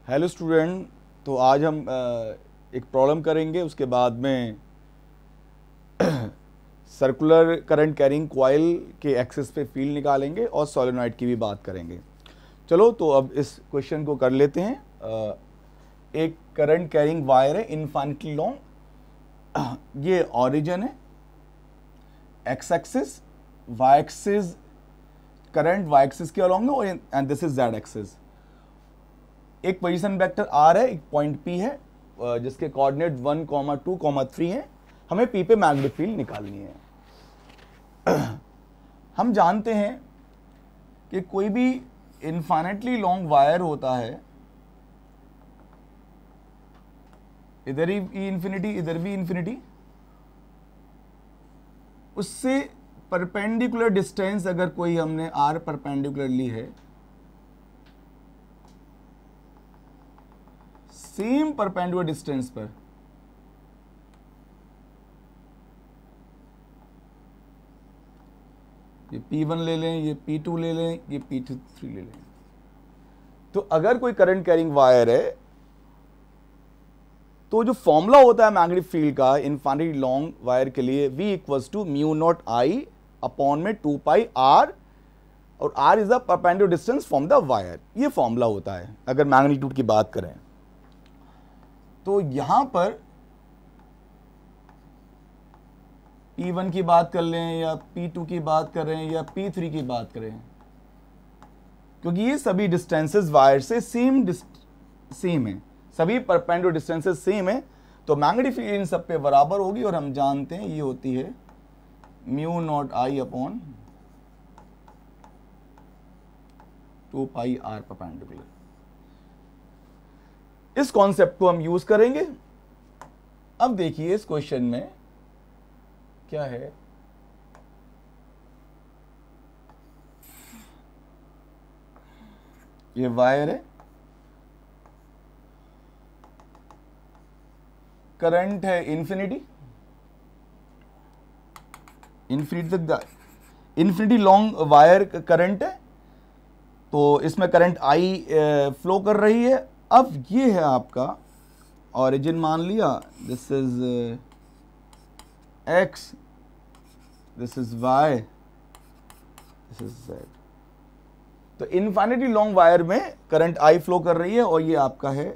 Hello student, तो आज हम एक प्रॉब्लम करेंगे, उसके बाद में सर्कुलर करंट कैरिंग कॉइल के एक्सिस पे फील्ड निकालेंगे और सोलेनॉइड की भी बात करेंगे। चलो तो अब इस क्वेश्चन को कर लेते हैं। एक करंट कैरिंग वायर है इनफाइनिटली लॉन्ग, ये ऑरिजिन है, x axis, y axis, current y axis के अलॉन्ग है and this is z axis. एक पोजीशन वेक्टर आर है, एक पॉइंट पी है जिसके कोऑर्डिनेट 1, 2, 3 है। हमें पी पे मैग्नेटिक फील्ड निकालनी है। हम जानते हैं कि कोई भी इनफाइनाइटली लॉन्ग वायर होता है, इधर ही ई इंफिनिटी इधर भी इंफिनिटी, उससे परपेंडिकुलर डिस्टेंस अगर कोई हमने आर परपेंडिकुलर ली है, सेम परपेंडिकुलर डिस्टेंस पर ये P1 ले लें, ये P2 ले लें, ये P3 ले लें, तो अगर कोई करंट कैरिंग वायर है तो जो फॉर्मूला होता है मैग्नेटिक फील्ड का इनफाइनाइटली लॉन्ग वायर के लिए, V equals to mu not I upon में 2 पाई R, और R is the perpendicular distance from the wire. ये फॉर्मूला होता है अगर मैग्नीट्यूड की बात करें। तो यहां पर P1 की बात कर लें या P2 की बात करें या P3 की बात करें, क्योंकि ये सभी डिस्टेंसेस वायर से सेम है, सभी परपेंडिकुलर डिस्टेंसेस सेम है, तो मैग्नेटिक फील्ड इन सब पे बराबर होगी। और हम जानते हैं ये होती है mu not I upon 2 pi R perpendicular. इस कॉन्सेप्ट को हम यूज करेंगे। अब देखिए इस क्वेश्चन में क्या है, ये वायर है, करंट है इन्फिनिटी तक, इन्फिनिटी लॉन्ग वायर करंट है, तो इसमें करंट I फ्लो कर रही है। अब ये है आपका ऑरिजिन, मान लिया this is X, this is Y, this is Z। तो इनफाइनिटली लॉन्ग वायर में करंट I फ्लो कर रही है और ये आपका है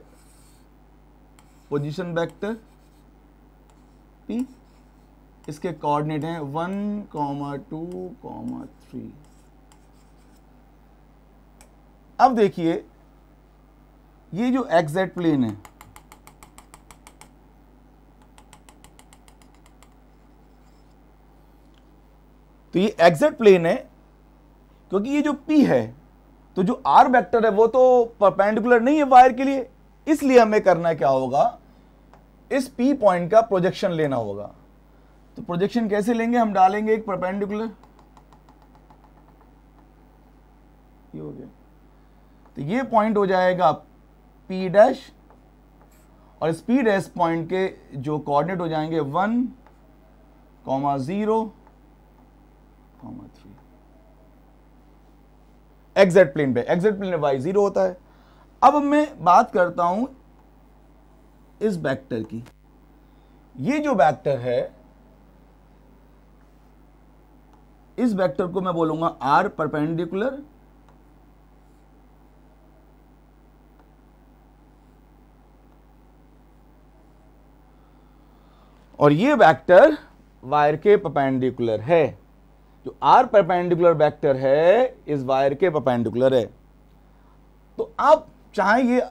पोजीशन वेक्टर P, इसके कोऑर्डिनेट हैं 1, 2, 3। अब देखिए ये जो XZ प्लेन है, तो ये XZ प्लेन है, क्योंकि ये जो P है, तो जो R वेक्टर है वो तो परपेंडिकुलर नहीं है वायर के लिए, इसलिए हमें करना क्या होगा, इस P पॉइंट का प्रोजेक्शन लेना होगा। तो प्रोजेक्शन कैसे लेंगे, हम डालेंगे एक परपेंडिकुलर, ये हो गया, तो ये पॉइंट हो जाएगा P डैश, और इस P डैश पॉइंट के जो कोऑर्डिनेट हो जाएंगे 1, 0, 3। XZ प्लेन पे, XZ प्लेन में Y 0 होता है। अब मैं बात करता हूं इस वेक्टर की। ये जो वेक्टर है, इस वेक्टर को मैं बोलूंगा R परपेंडिकुलर, और ये वेक्टर वायर के परपेंडिकुलर है। जो R परपेंडिकुलर वेक्टर है इस वायर के परपेंडिकुलर है। तो आप चाहे ये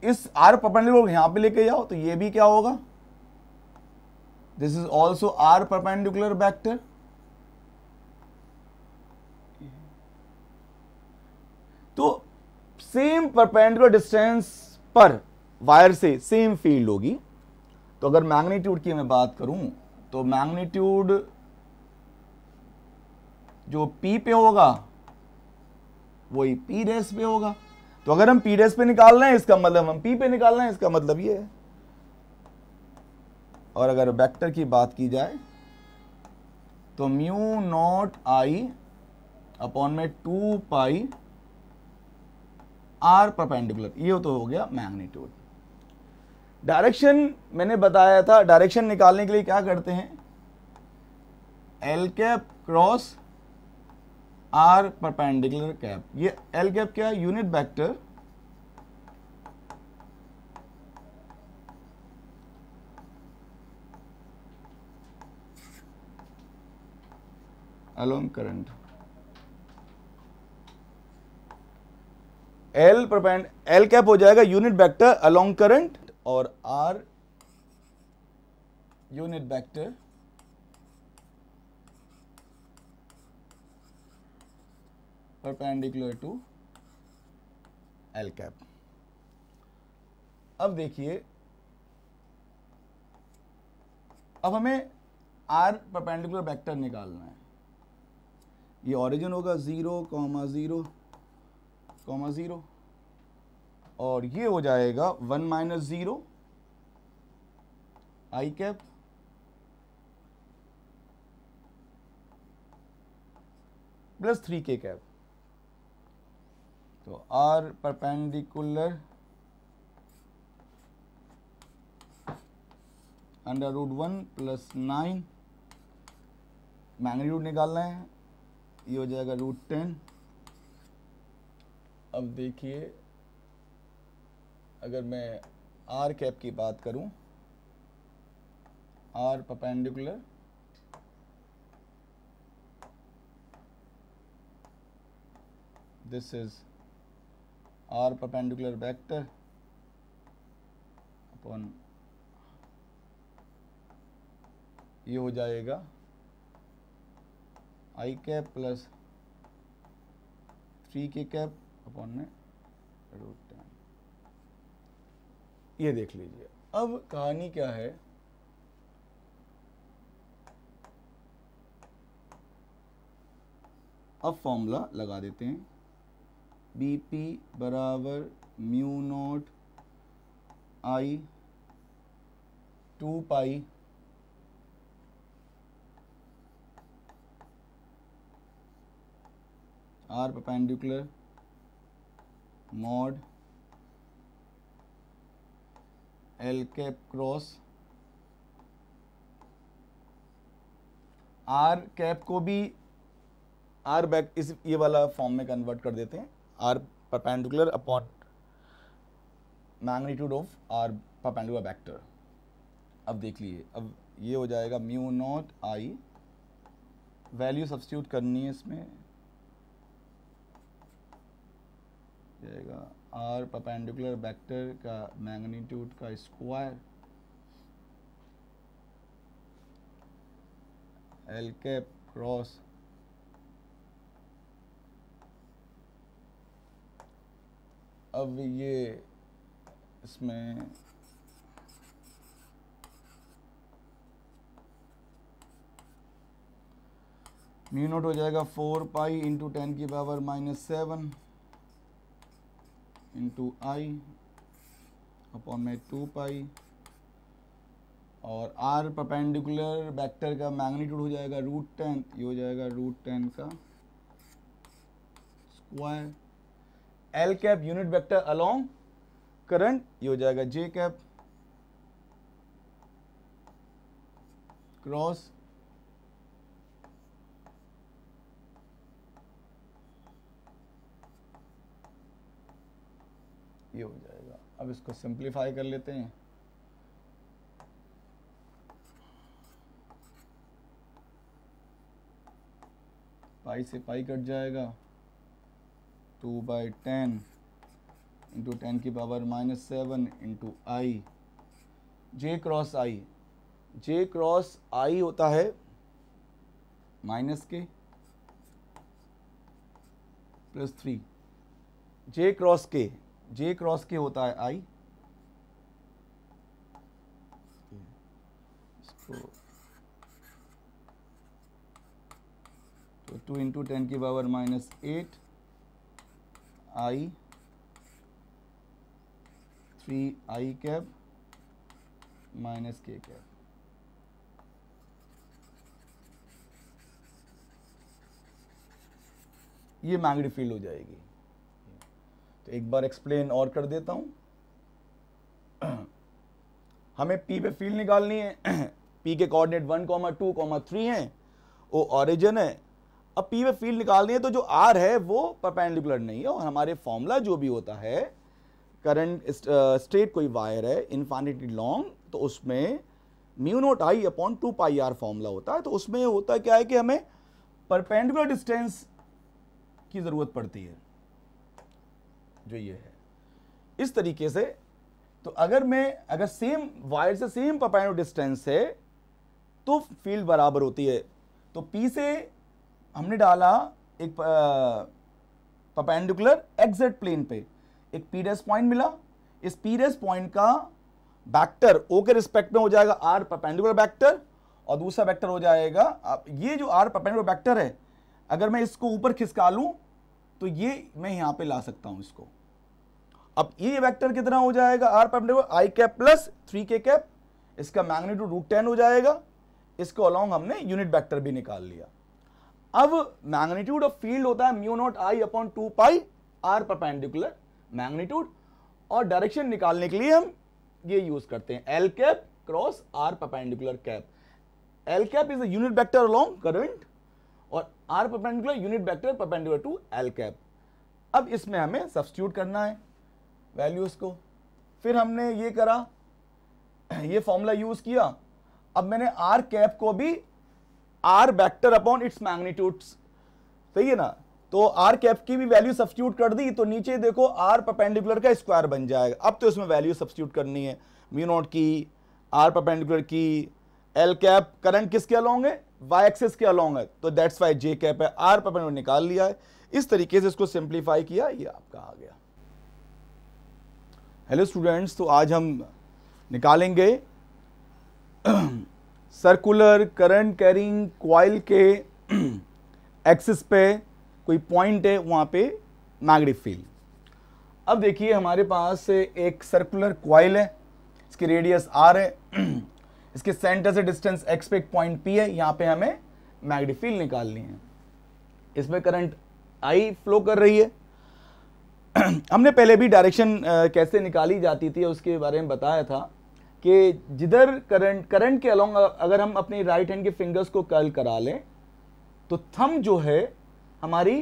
इस R परपेंडिकुलर यहां पे लेके जाओ, तो ये भी क्या होगा, this is also R perpendicular vector. तो सेम परपेंडिकुलर डिस्टेंस पर वायर से सेम फील्ड होगी। तो अगर मैग्नीट्यूड की मैं बात करूं, तो मैग्नीट्यूड जो P पे होगा वही P डैश पे होगा। तो अगर हम P डैश पे निकाल रहे हैं, इसका मतलब हम P पे निकाल रहे हैं, इसका मतलब ये है। और अगर वेक्टर की बात की जाए तो म्यू नॉट I अपॉन में 2 पाई आर परपेंडिकुलर, ये तो हो गया मैग्नीट्यूड। डायरेक्शन मैंने बताया था, डायरेक्शन निकालने के लिए क्या करते हैं, L cap cross R perpendicular cap. ये एल कैप क्या है, unit vector along current, L cap हो जाएगा यूनिट वेक्टर अलोंग करंट, और R unit vector perpendicular to L cap. अब देखिए, अब हमें आर परपेंडिकुलर वेक्टर निकालना है। ये ओरिजिन होगा 0, 0, 0, और ये हो जाएगा 1 माइनस 0 आई कैप प्लस 3 के कैप। तो R perpendicular under root 1 plus 9, magnitude निकालना है, ये हो जाएगा रूट 10। अब देखिए, अगर मैं आर कैप की बात करूं, R perpendicular this is R perpendicular vector upon, ये हो जाएगा आई कैप प्लस 3 के कैप अपॉन में रूट 10। ये देख लीजिए। अब कहानी क्या है, अब फॉर्मूला लगा देते हैं, बी पी बराबर mu not I 2 pi R perpendicular mod L cap cross R cap को भी आर बैक इस ये वाला फॉर्म में कन्वर्ट कर देते हैं, R perpendicular upon magnitude of R perpendicular vector. अब देख लीजिए, अब ये हो जाएगा mu not I, value substitute करनी है इसमें, जाएगा आर परपेंडिकुलर वेक्टर का मैग्नीट्यूड का स्क्वायर एल कैप क्रॉस अब ये इसमें म्यू नॉट हो जाएगा 4 पाई इंटू 10 की पावर -7 इंटू आई अपॉन में 2 पाई, और आर परपेंडिकुलर वेक्टर का मैग्नीट्यूड हो जाएगा √10, ये हो जाएगा √10 का square, L cap unit vector along current, ये हो जाएगा जे कैप क्रॉस ये हो जाएगा। अब इसको सिंप्लीफाई कर लेते हैं, पाई से पाई कट जाएगा, 2/10 इंटू 10 की पावर -7 इंटू आई, जे क्रॉस आई, जे क्रॉस आई होता है -k प्लस 3, जे क्रॉस के होता है आई, तो 2 इंटू 10 की पावर -8 आई 3 आई कैप -k कैप। ये मैग्नेटिक फील्ड हो जाएगी। तो एक बार एक्सप्लेन और कर देता हूं। हमें P पे फील्ड निकालनी है। P के कोऑर्डिनेट 1, 2, 3 हैं, वो ओरिजिन है। अब P पे फील्ड निकालनी है तो जो R है वो परपेंडिकुलर नहीं है, और हमारे फॉर्मूला जो भी होता है, करंट स्टेट कोई वायर है इनफाइनिटली लॉन्ग, तो उसमें mu not I upon 2 pi R formula होता है। तो उसमें होता क्या है कि हमें परपेंडिकुलर डिस्टेंस की जरूरत पड़ती है, जो ये है इस तरीके से। तो अगर सेम वायर से सेम परपेंडिकुलर डिस्टेंस है तो फील्ड बराबर होती है। तो P से हमने डाला एक परपेंडिकुलर एक्जेक्ट प्लेन पे एक P डैश पॉइंट मिला। इस P डैश पॉइंट का वेक्टर O के रिस्पेक्ट में हो जाएगा R परपेंडिकुलर वेक्टर, और दूसरा वेक्टर हो जाएगा, अब ये जो R परपेंडिकुलर वेक्टर है, अगर मैं इसको ऊपर खिसका लूं तो ये मैं यहां पे ला सकता हूं इसको। अब ये वेक्टर कितना हो जाएगा, R perpendicular I cap plus 3K cap, इसका मैग्नीट्यूड √10 हो जाएगा। इसको अलॉन्ग हमने यूनिट वेक्टर भी निकाल लिया। अब मैग्नीट्यूड ऑफ फील्ड होता है mu not I upon 2 pi R perpendicular magnitude, और डायरेक्शन निकालने के लिए हम ये यूज करते हैं L cap cross R perpendicular cap. L cap is a unit vector along current, और R perpendicular unit vector perpendicular to L cap. अब इसमें हमें सब्स्टिट्यूट करना है वैल्यूज को। फिर हमने ये करा, ये फॉर्मूला यूज किया। अब मैंने R कैप को भी R vector upon its magnitudes, सही है ना, तो R कैप की भी वैल्यू सब्स्टिट्यूट कर दी, तो नीचे देखो R परपेंडिकुलर का स्क्वायर बन जाएगा। अब तो इसमें वैल्यू सब्स्टिट्यूट करनी है, म्यू नॉट की, R परपेंडिकुलर की, L कैप करंट किसके अलोंग है, Y एक्सिस के अलोंग है, तो दैट्स वाई J कैप है, R परपेंडिकुलर निकाल लिया है। इस तरीके से इसको सिंप्लीफाई किया, ये आपका आ गया। हेलो स्टूडेंट्स, तो आज हम निकालेंगे सर्कुलर करंट कैरिंग कॉइल के एक्सिस पे कोई पॉइंट है, वहां पे मैग्नेटिक फील्ड। अब देखिए हमारे पास एक सर्कुलर कॉइल है, इसकी रेडियस R है, इसके सेंटर से डिस्टेंस x पे एक पॉइंट P है, यहां पे हमें मैग्नेटिक फील्ड निकालनी है। इसमें करंट I फ्लो कर रही है। हमने पहले भी डायरेक्शन कैसे निकाली जाती थी उसके बारे में बताया था कि जिधर करंट के अलोंग अगर हम अपनी राइट हैंड के फिंगर्स को कर्ल करा लें तो थंब जो है हमारी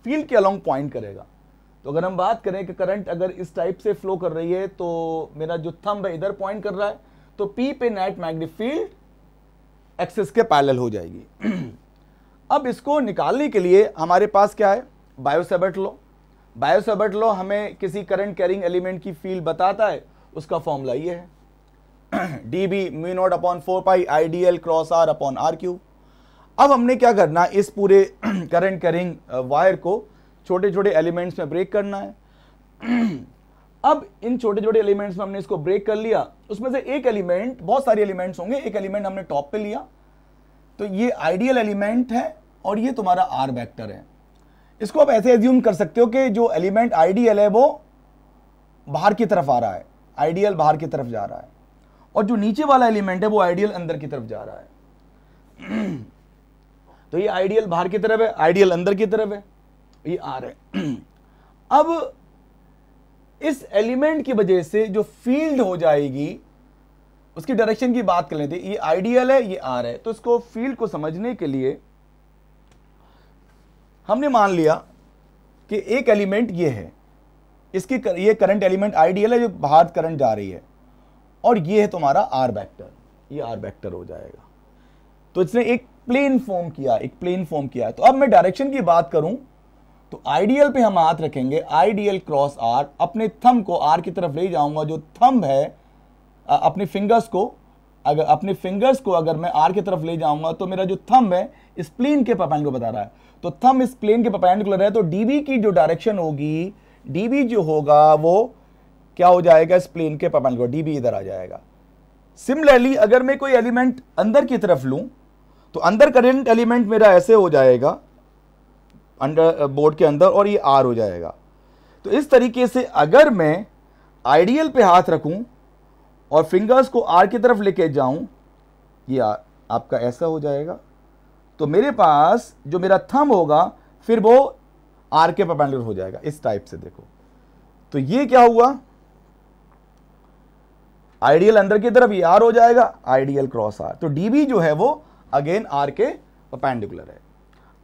फील्ड के अलोंग पॉइंट करेगा। तो अगर हम बात करें कि करंट अगर इस टाइप से फ्लो कर रही है तो मेरा जो थंब है इधर पॉइंट कर रहा है, तो P पे नेट मैग्नेटिक फील्ड एक्सिस के पैरेलल हो जाएगी। अब इसको निकालने के लिए हमारे पास क्या है, बायो-सैवर्ट लॉ। बायो-सैवर्ट लॉ हमें किसी करंट कैरिंग एलिमेंट की फील्ड बताता है, उसका फॉर्मूला ये है dB म्यू नॉट अपॉन 4 पाई IDL cross R upon R cube. अब हमने क्या करना है, इस पूरे करंट कैरिंग वायर को छोटे छोटे एलिमेंट्स में ब्रेक करना है। अब इन छोटे छोटे एलिमेंट्स में हमने इसको ब्रेक कर लिया, उसमें से एक एलिमेंट, बहुत सारे एलिमेंट्स होंगे, एक एलिमेंट हमने टॉप पे लिया, तो ये आइडियल एलिमेंट है और ये तुम्हारा R वेक्टर है। इसको आप ऐसे एज्यूम कर सकते हो कि जो एलिमेंट आइडियल है वो बाहर की तरफ आ रहा है, आइडियल बाहर की तरफ जा रहा है, और जो नीचे वाला एलिमेंट है वो आइडियल अंदर की तरफ जा रहा है। तो ये आइडियल बाहर की तरफ है, आइडियल अंदर की तरफ है, ये R है। अब इस एलिमेंट की वजह से जो फील्ड हो जाएगी उसकी डायरेक्शन की बात कर लेते हैं। ये आइडियल है, ये R है, तो इसको फील्ड को समझने के लिए हमने मान लिया कि एक एलिमेंट ये है, इसकी ये करंट एलिमेंट आइडियल है जो बाहर करंट जा रही है, और ये है तुम्हारा R वेक्टर, ये R वेक्टर हो जाएगा। तो इसने एक प्लेन फॉर्म किया, एक प्लेन फॉर्म किया। तो अब मैं डायरेक्शन की बात करूं तो आइडियल पे हम हाथ रखेंगे, आइडियल क्रॉस R, अपने थंब को R की तरफ ले जाऊंगा, जो थंब है अपने फिंगर्स को अगर मैं R की तरफ ले जाऊंगा तो मेरा जो थंब है इस प्लेन के परपेंडिकुलर बता रहा है, तो थंब इस प्लेन के परपेंडिकुलर है, तो dB की जो डायरेक्शन होगी, dB जो होगा वो क्या हो जाएगा, इस प्लेन के परपेंडिकुलर, dB इधर आ जाएगा। सिमिलरली अगर मैं कोई एलिमेंट अंदर की तरफ लूं तो अंदर करंट एलिमेंट मेरा ऐसे हो जाएगा अंडर बोर्ड के अंदर, और ये R हो जाएगा। तो इस तरीके से अगर मैं आइडियल पे हाथ रखूं और फिंगर्स को R की तरफ लेके जाऊं, ये आपका ऐसा हो जाएगा, तो मेरे पास जो मेरा थंब होगा फिर वो R के परपेंडिकुलर हो जाएगा, इस टाइप से देखो, तो ये क्या हुआ, आइडियल अंदर की तरफ ये आर हो जाएगा, आइडियल क्रॉस आर। तो डीबी जो है वो अगेन आर के परपेंडिकुलर है।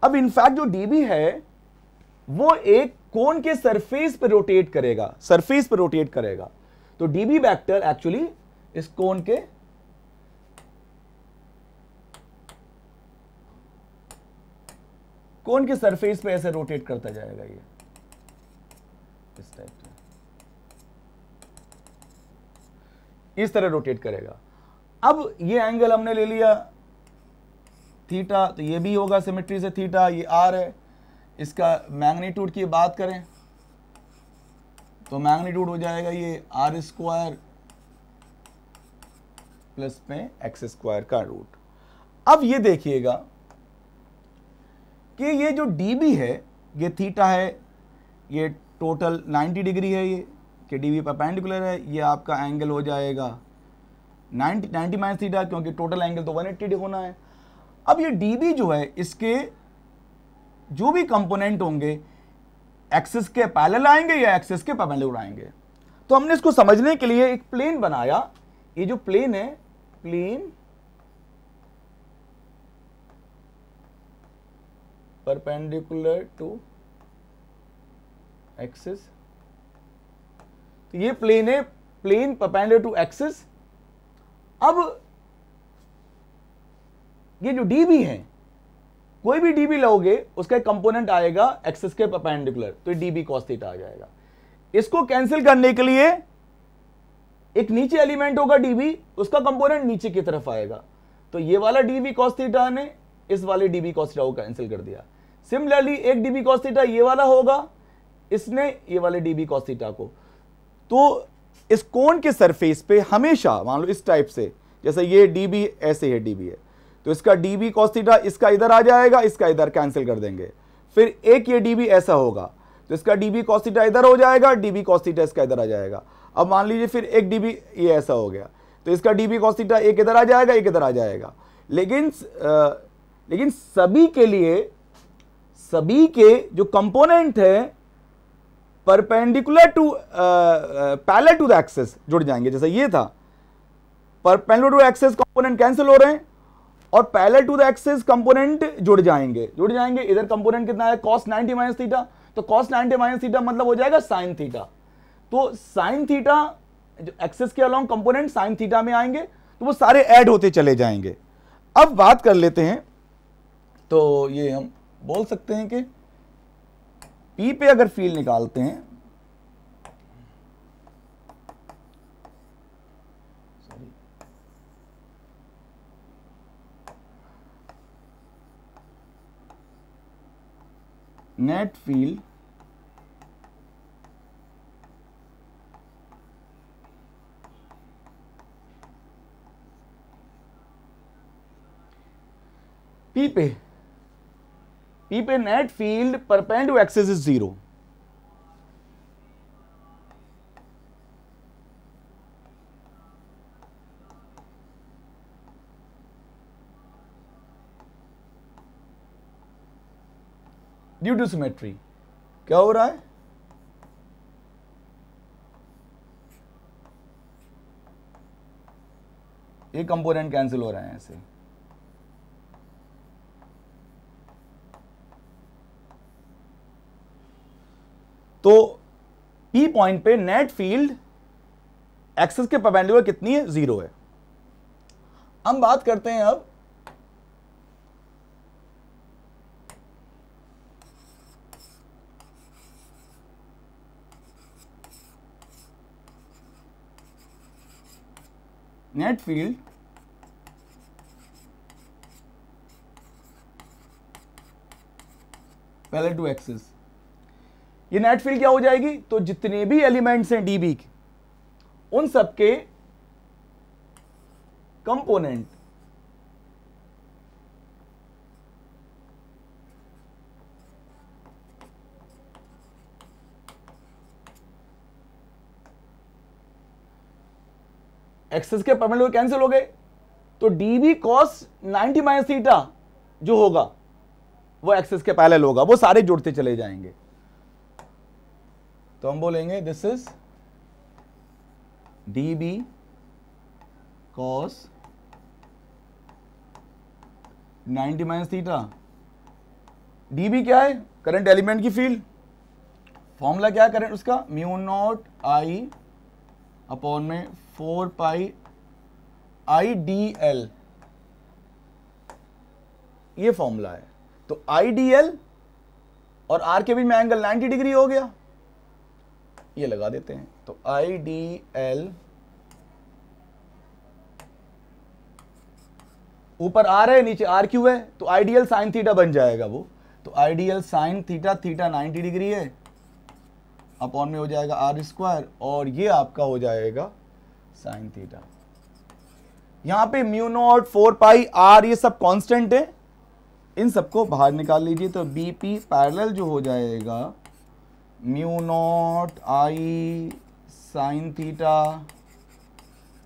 अब इनफैक्ट जो डीबी है वो एक कोन के सरफेस पे रोटेट करेगा, सरफेस पे रोटेट करेगा। तो डीबी वेक्टर एक्चुअली इस कोन के सरफेस पे ऐसे रोटेट करता जाएगा, ये इस टाइप से, इस तरह रोटेट करेगा। अब ये एंगल हमने ले लिया थीटा, तो ये भी होगा सिमेट्री से थीटा, ये आर है। इसका मैग्नीट्यूड की बात करें तो मैग्नीट्यूड हो जाएगा ये आर स्क्वायर प्लस में एक्स स्क्वायर का रूट। अब ये देखिएगा कि ये जो डीबी है, ये थीटा है, ये टोटल 90 डिग्री है, ये कि डीबी परपेंडिकुलर है, ये आपका एंगल हो जाएगा 90 माइनस थीटा, क्योंकि टोटल एंगल तो 180 होना है। अब ये डीबी जो है, इसके जो भी कंपोनेंट होंगे एक्सिस के पैरेलल आएंगे या एक्सिस के परपेंडिकुलर आएंगे। तो हमने इसको समझने के लिए एक प्लेन बनाया। ये जो प्लेन है, प्लेन परपेंडिकुलर टू एक्सिस, तो ये प्लेन है, प्लेन परपेंडिकुलर टू एक्सिस। अब ये जो डीबी है, कोई भी डीबी लोगे उसका एक कंपोनेंट आएगा एक्सिस के परपेंडिकुलर, तो डीबी कॉस थीटा आ जाएगा। इसको कैंसिल करने के लिए एक नीचे एलिमेंट होगा डीबी, उसका कंपोनेंट नीचे की तरफ आएगा, तो ये वाला डीबी कॉस थीटा ने इस वाले डीबी कॉस थीटा को कैंसिल कर दिया। सिमिलरली एक डीबी कॉस थीटा ये वाला होगा, इसने ये वाले डीबी कॉस थीटा को। तो इस कोण के सरफेस पे हमेशा मान लो इस टाइप से, जैसे ये डीबी ऐसे है, डीबी है, तो इसका डीबी कॉस थीटा इसका इधर आ जाएगा, इसका इधर कैंसिल कर देंगे। फिर एक ये डीबी ऐसा होगा, तो इसका डीबी कॉस थीटा इधर हो जाएगा, डीबी कॉस थीटा इसका इधर आ जाएगा। अब मान लीजिए फिर एक डीबी ये ऐसा हो गया, तो इसका डीबी कॉस थीटा एक इधर आ जाएगा, एक इधर आ जाएगा। लेकिन सभी के लिए, सभी के जो कंपोनेंट है perpendicular to parallel to the axis जुड़ जाएंगे। जैसे ये था, perpendicular to axis component cancel हो रहे हैं और parallel to the axis component जुड़ जाएंगे। इधर कंपोनेंट कितना है, cos 90 माइनस थीटा, तो cos 90 माइनस थीटा मतलब हो जाएगा sin थीटा। तो sin थीटा जो एक्सिस के अलोंग कंपोनेंट sin थीटा में आएंगे, तो वो सारे ऐड होते चले जाएंगे। अब बात कर लेते हैं, तो ये हम बोल सकते हैं कि P पे अगर फील्ड निकालते हैं, नेट फील्ड P पे net field perpendicular to axis is 0। Due to symmetry क्या हो रहा है, ये कंपोनेंट कैंसिल हो रहे हैं ऐसे। तो P पॉइंट पे नेट फील्ड एक्सिस के परपेंडिकुलर कितनी है, 0 है। हम बात करते हैं अब net field parallel to axis. ये नेट फील्ड क्या हो जाएगी, तो जितने भी एलिमेंट्स हैं डीबी के, उन सबके कंपोनेंट एक्सिस के परपेंडिकुलर कैंसिल हो गए, तो डीबी कॉस 90 माइनस थीटा जो होगा वो एक्सिस के पैरेलल होगा, वो सारे जुड़ते चले जाएंगे। तो हम बोलेंगे this is D B cos 90 minus theta. D B क्या है? करंट एलिमेंट की फील्ड। फॉर्मूला क्या है करंट उसका? म्यू नॉट आई अपॉन में 4 पाई आई डी एल, ये फॉर्मूला है। तो आई डी एल और आर के बीच में एंगल 90 डिग्री हो गया, ये लगा देते हैं। तो आई डी एल ऊपर आर है, नीचे आर क्यू है, तो आइडियल साइन थीटा बन जाएगा वो। तो ideal sine theta, theta 90 degree है, अपॉन में हो जाएगा आर स्क्वायर, और ये आपका हो जाएगा साइन थीटा। यहां पे म्यू नॉट 4 पाई आर ये सब कांस्टेंट है, इन सबको बाहर निकाल लीजिए। तो बीपी पैरेलल जो हो जाएगा mu not I sine theta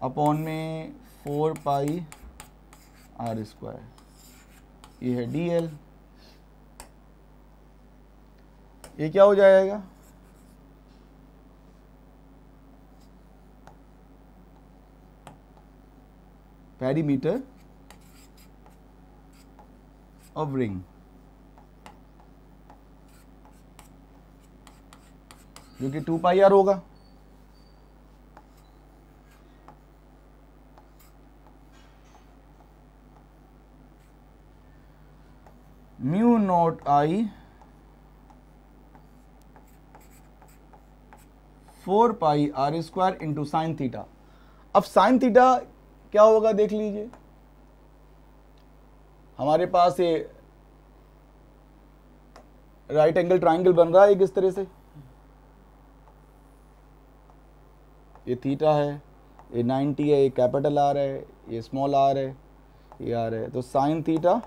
upon में 4 पाई आर स्क्वायर, ये है डी एल। ये क्या हो जाएगा? पेरीमीटर ऑफ रिंग, जो कि 2 पाई आर होगा। Mu not I 4 pi R square into sine theta. अब साइन थीटा क्या होगा देख लीजिए। हमारे पास ये राइट एंगल ट्राइंगल बन रहा है एक इस तरह से, ये थीटा है, ये 90 है, ये कैपिटल आर है, ये स्मॉल आर है, ये आर है। तो sine theta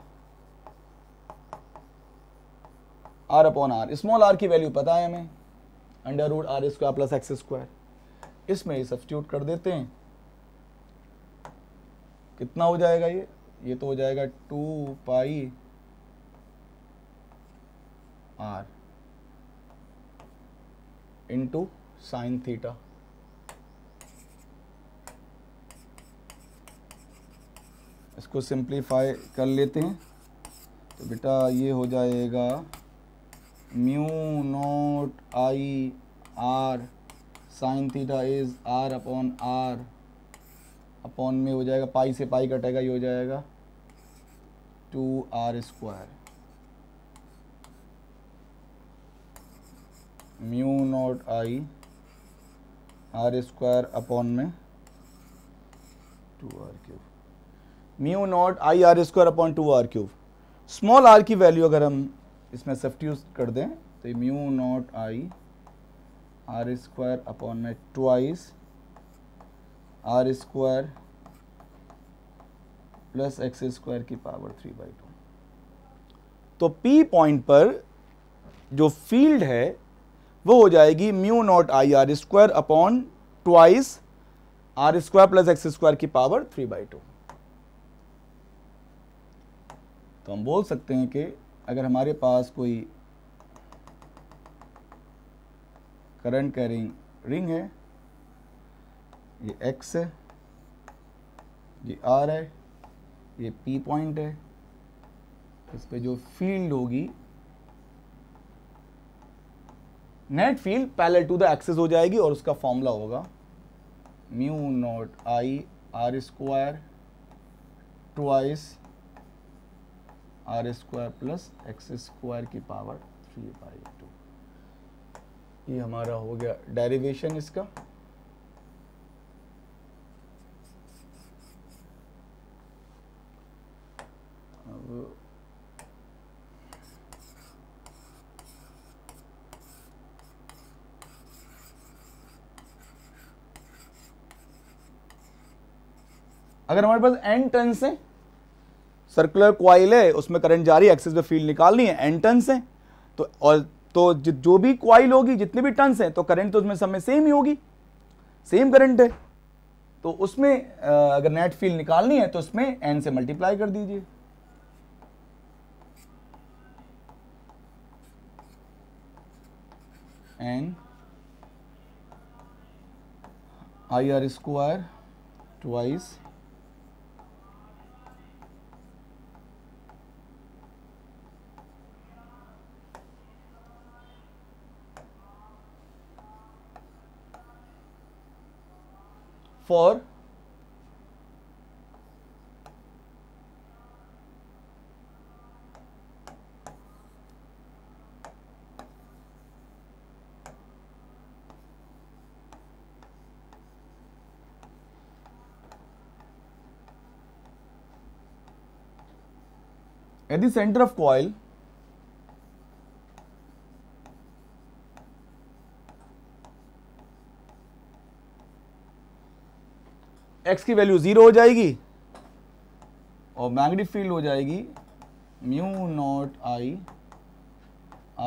R upon R, small R की वैल्यू पता है हमें, under root R square plus x square. इसमें ये सब्स्टिट्यूट कर देते हैं, कितना हो जाएगा ये तो हो जाएगा 2 pi R into sine theta. इसको सिंप्लीफाई कर लेते हैं, तो बेटा ये हो जाएगा mu not I R sine theta is R upon R, upon में हो जाएगा पाई से पाई कटेगा, ये हो जाएगा 2 R square mu not I R square upon में 2 R cube, mu not I R square upon 2 R cube. Small R की वैल्यू अगर हम इसमें सब्स्टिट्यूट कर दें तो mu not I R square upon में twice R square plus x square की पावर 3/2। तो पी पॉइंट पर जो फील्ड है वो हो जाएगी mu not I R square upon twice R square plus x square की पावर 3/2। तो हम बोल सकते हैं कि अगर हमारे पास कोई करंट कैरिंग रिंग है, ये एक्स है, ये आर है, ये पी पॉइंट है, इस पे जो फील्ड होगी net field parallel to the axis हो जाएगी, और उसका फॉर्मूला होगा mu not I R square twice R square plus x square की पावर 3/2। ये हमारा हो गया डेरिवेशन इसका। अब अगर हमारे पास n टर्न्स हैं, सर्कुलर कॉइल है, उसमें करंट जारी, एक्सिस पे फील्ड निकालनी है, n टर्न्स हैं, तो जो भी कॉइल होगी, जितने भी टर्न्स हैं, तो करंट तो उसमें सब में सेम ही होगी, सेम करंट है। तो उसमें अगर नेट फील्ड निकालनी है तो उसमें n से मल्टीप्लाई कर दीजिए। n I R square twice for at the center of coil x की वैल्यू 0 हो जाएगी और मैग्नेटिक फील्ड हो जाएगी mu not I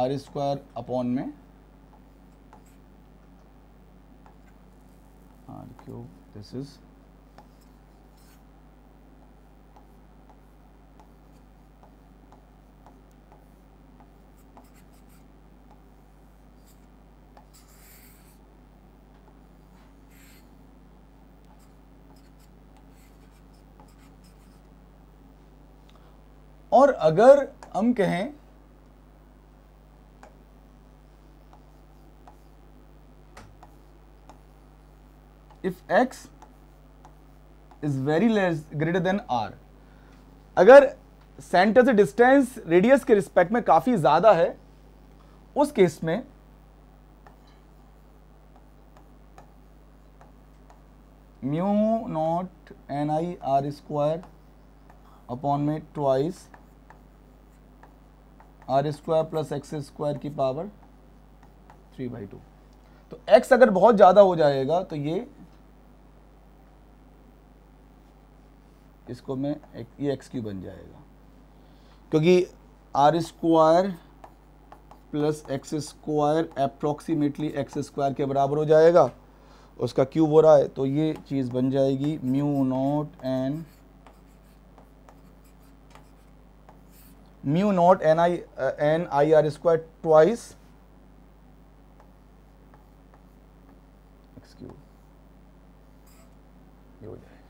R square upon में आर क्यूब दिस इज और अगर हम कहें if x is very less greater than r, अगर सेंटर से डिस्टेंस रेडियस के रिस्पेक्ट में काफी ज्यादा है, उस केस में mu not an I R square upon में twice R square plus x square की पावर 3/2। तो x अगर बहुत ज्यादा हो जाएगा तो ये इसको मैं ये एक्स क्यूब बन जाएगा, क्योंकि R square plus x square approximately x square के बराबर हो जाएगा, उसका क्यूब हो रहा है, तो ये चीज़ बन जाएगी mu not an I R square twice x cube, ये हो जाएगा।